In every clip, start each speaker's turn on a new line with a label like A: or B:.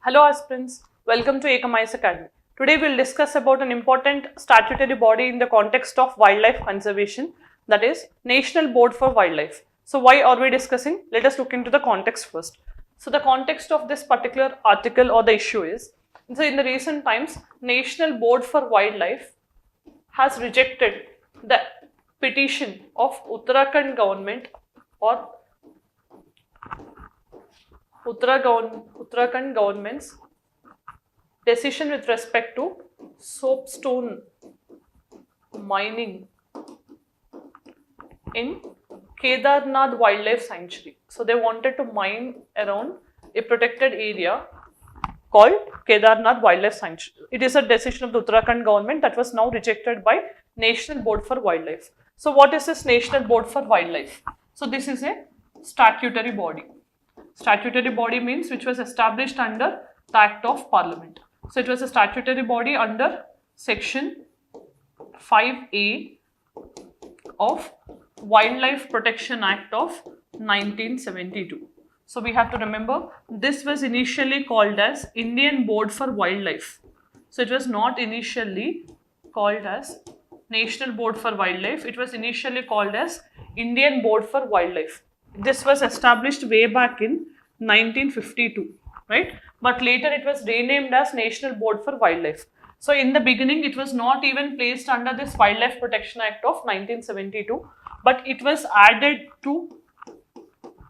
A: Hello aspirants, welcome to Ekamais Academy. Today we will discuss about an important statutory body in the context of wildlife conservation, that is National Board for Wildlife. So why are we discussing? Let us look into the context first. So the context of this particular article or the issue is, so in the recent times, National Board for Wildlife has rejected the petition of Uttarakhand government or Uttarakhand government's decision with respect to soapstone mining in Kedarnath Wildlife Sanctuary. So they wanted to mine around a protected area called Kedarnath Wildlife Sanctuary. It is a decision of the Uttarakhand government that was now rejected by National Board for Wildlife. So what is this National Board for Wildlife? So this is a statutory body. Statutory body means which was established under the Act of Parliament. So it was a statutory body under section 5A of Wildlife Protection Act of 1972. So we have to remember this was initially called as Indian Board for Wildlife. So it was not initially called as National Board for Wildlife. It was initially called as Indian Board for Wildlife. This was established way back in 1952, right? But later it was renamed as National Board for Wildlife. So in the beginning, it was not even placed under this Wildlife Protection Act of 1972, but it was added to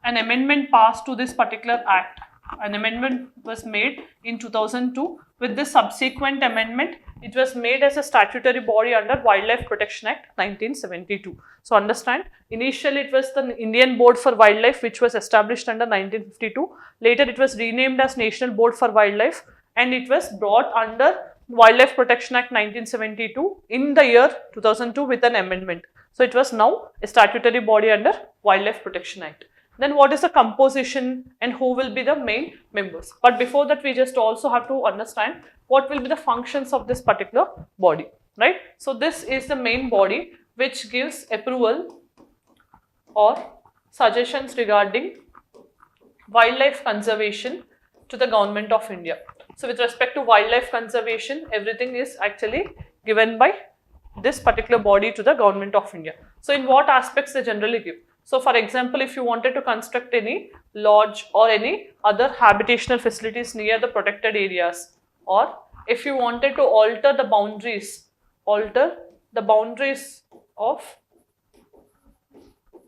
A: an amendment passed to this particular act. An amendment was made in 2002. With this subsequent amendment, it was made as a statutory body under Wildlife Protection Act 1972. So understand, initially it was the Indian Board for Wildlife which was established under 1952. Later it was renamed as National Board for Wildlife and it was brought under Wildlife Protection Act 1972 in the year 2002 with an amendment. So it was now a statutory body under Wildlife Protection Act. Then what is the composition and who will be the main members? But before that, we just also have to understand what will be the functions of this particular body, right? So this is the main body which gives approval or suggestions regarding wildlife conservation to the government of India. So with respect to wildlife conservation, everything is actually given by this particular body to the government of India. So in what aspects they generally give? So for example, if you wanted to construct any lodge or any other habitational facilities near the protected areas, or if you wanted to alter the boundaries of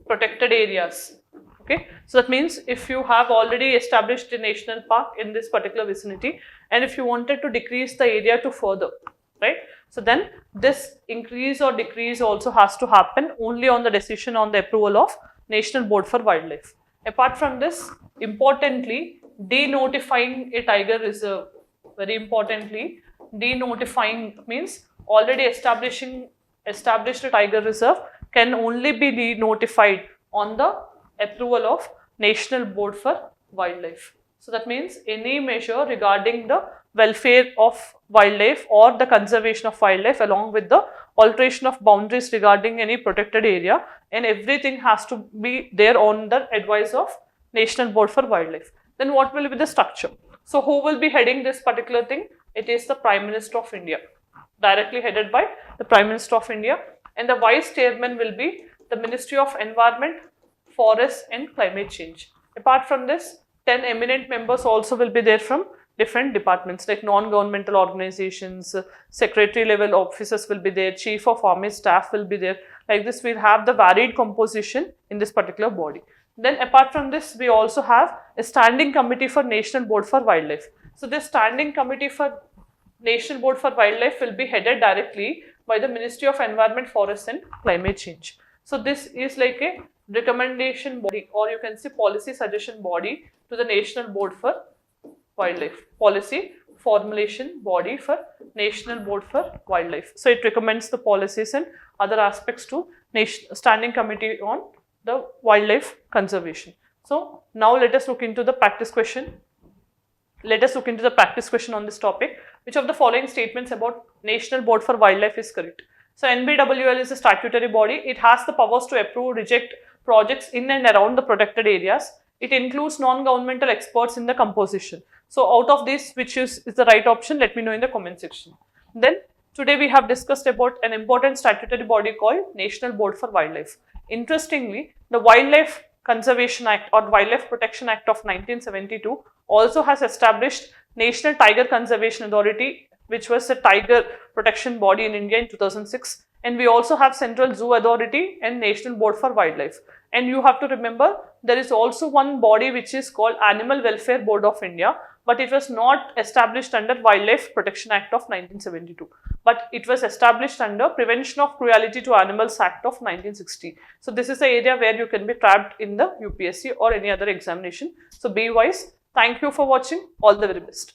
A: protected areas, okay. So that means if you have already established a national park in this particular vicinity and if you wanted to decrease the area to further, right? So then this increase or decrease also has to happen only on the decision on the approval of National Board for Wildlife. Apart from this, importantly, denotifying a tiger reserve. Very importantly, denotifying means already established a tiger reserve can only be denotified on the approval of National Board for Wildlife. So that means any measure regarding the welfare of wildlife or the conservation of wildlife along with the alteration of boundaries regarding any protected area, and everything has to be there on the advice of National Board for Wildlife. Then what will be the structure? So who will be heading this particular thing? It is the Prime Minister of India, directly headed by the Prime Minister of India, and the Vice Chairman will be the Ministry of Environment, Forests and Climate Change. Apart from this, 10 eminent members also will be there from different departments like non-governmental organizations, secretary level officers will be there, chief of army staff will be there. Like this, we'll have the varied composition in this particular body. Then apart from this, we also have a standing committee for National Board for Wildlife. So this standing committee for National Board for Wildlife will be headed directly by the Ministry of Environment, Forests and Climate Change. So this is like a recommendation body, or you can say policy suggestion body to the National Board for Wildlife, policy formulation body for National Board for Wildlife. So it recommends the policies and other aspects to Standing Committee on the Wildlife Conservation. So now let us look into the practice question. Let us look into the practice question on this topic. Which of the following statements about National Board for Wildlife is correct? So NBWL is a statutory body. It has the powers to approve, reject projects in and around the protected areas. It includes non-governmental experts in the composition. So out of this, which is the right option, let me know in the comment section. Then today we have discussed about an important statutory body called National Board for Wildlife. Interestingly, the Wildlife Conservation Act or Wildlife Protection Act of 1972 also has established National Tiger Conservation Authority, which was a tiger protection body in India in 2006. And we also have Central Zoo Authority and National Board for Wildlife. And you have to remember, there is also one body which is called Animal Welfare Board of India, but it was not established under Wildlife Protection Act of 1972, but it was established under Prevention of Cruelty to Animals Act of 1960. So this is the area where you can be trapped in the UPSC or any other examination. So be wise. Thank you for watching. All the very best.